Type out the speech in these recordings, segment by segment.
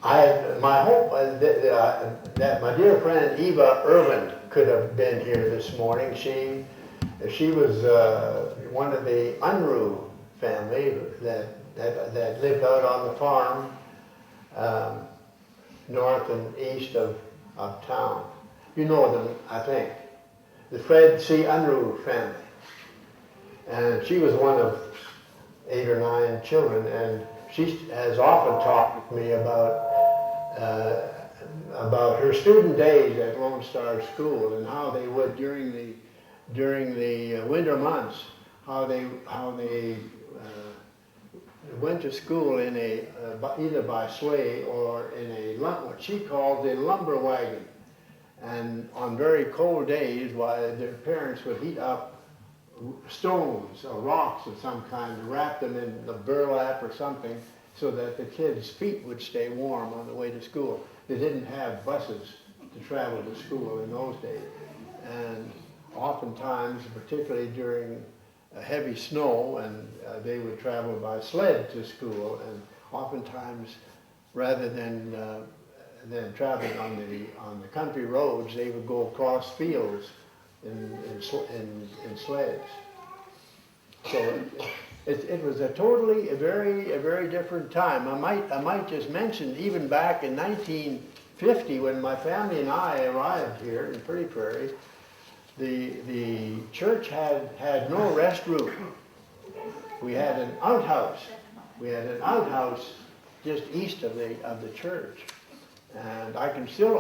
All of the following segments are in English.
My hope was that my dear friend Eva Irvin could have been here this morning. She was one of the Unruh family that lived out on the farm north and east of town. You know them, I think. The Fred C. Unruh family. And she was one of 8 or 9 children, and she has often talked with me about her student days at Lone Star School and how they would during the winter months, how they went to school in either by sleigh or in what she called a lumber wagon. And on very cold days, while their parents would heat up stones or rocks of some kind and wrap them in the burlap or something so that the kids' feet would stay warm on the way to school. They didn't have buses to travel to school in those days. And oftentimes, particularly during heavy snow, and they would travel by sled to school, and oftentimes rather than traveling on the country roads, they would go across fields in sleds. So it was a very different time. I might just mention, even back in 1950, when my family and I arrived here in Prairie, the church had no restroom. We had an outhouse. We had an outhouse just east of the church. And I can still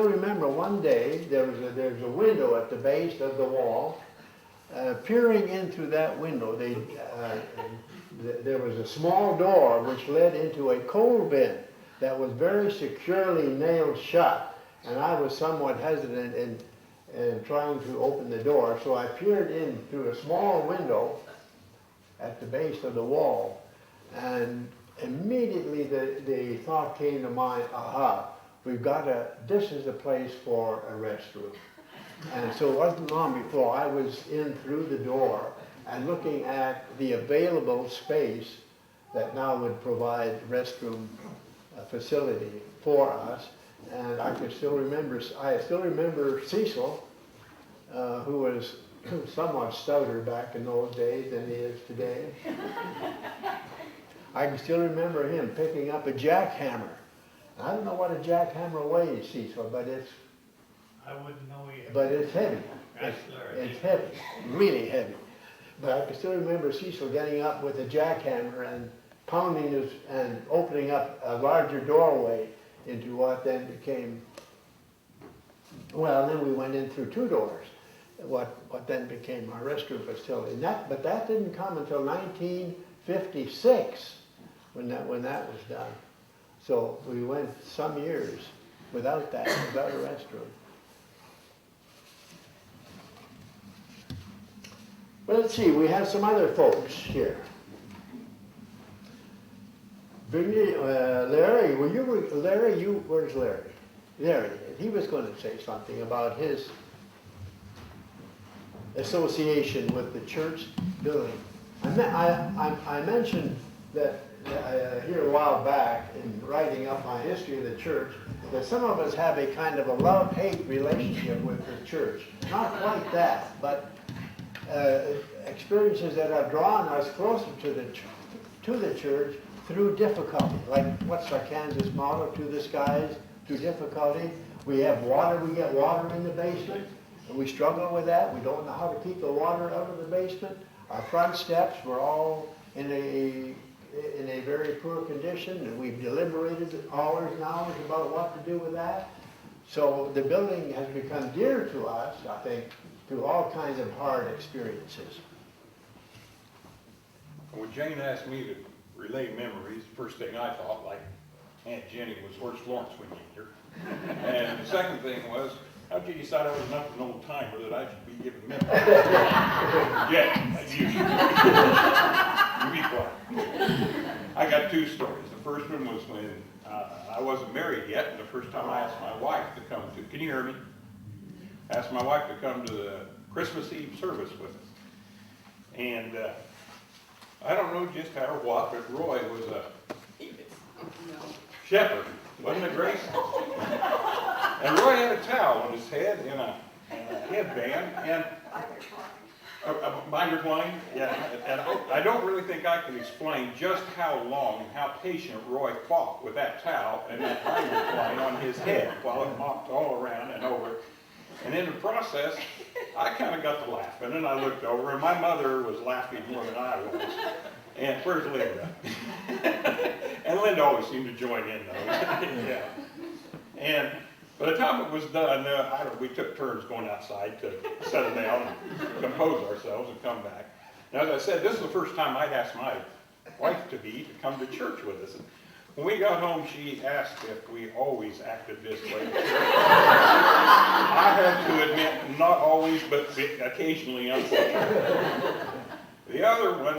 remember one day there's a window at the base of the wall. Peering in through that window, there was a small door which led into a coal bin that was very securely nailed shut. And I was somewhat hesitant in trying to open the door, so I peered in through a small window at the base of the wall, and immediately the thought came to mind, aha, this is the place for a restroom. And so it wasn't long before I was in through the door and looking at the available space that now would provide restroom facility for us. And I still remember Cecil, who was somewhat stouter back in those days than he is today. I can still remember him picking up a jackhammer. I don't know what a jackhammer weighs, Cecil, but I wouldn't know either. But it's heavy. It's heavy, really heavy. But I can still remember Cecil getting up with a jackhammer and pounding and opening up a larger doorway into what then became, well, then we went in through 2 doors, what then became our restroom facility. But that didn't come until 1956 when that was done. So we went some years without a restroom. Well, let's see, we have some other folks here. Larry, where's Larry? Larry, he was going to say something about his association with the church building. I mentioned that here a while back in writing up my history of the church, that some of us have a kind of a love-hate relationship with the church. Not quite that, but experiences that have drawn us closer to the church through difficulty. Like, what's our Kansas motto? To the skies, through difficulty. We have water, we get water in the basement, and we struggle with that. We don't know how to keep the water out of the basement. Our front steps were all in a very poor condition, and we've deliberated hours and hours about what to do with that. So the building has become dear to us, I think, through all kinds of hard experiences. When Jane asked me to relay memories, the first thing I thought, like Aunt Jenny, was where's Florence when you need her? And the second thing was, how'd you decide I was enough of an old timer that I should be giving memories? Yeah, you be quiet. I got 2 stories. The first one was when I wasn't married yet, and the first time I asked my wife to come to, can you hear me? I asked my wife to come to the Christmas Eve service with us. And I don't know just how or what, but Roy was a shepherd Wasn't it Grace? And Roy had a towel on his head and a headband and a binder twine. Yeah, and I don't really think I can explain just how long and how patient Roy fought with that towel and that binder twine on his head while it mopped all around and over. And in the process, I kind of got to laughing, and I looked over, and my mother was laughing more than I was. And where's Linda? And Linda always seemed to join in, though. Yeah. And by the time it was done, we took turns going outside to settle down and compose ourselves and come back. Now, as I said, this is the first time I'd asked my wife-to-be to come to church with us. And when we got home, she asked if we always acted this way. I had to admit, not always, but occasionally, unfortunately. The other one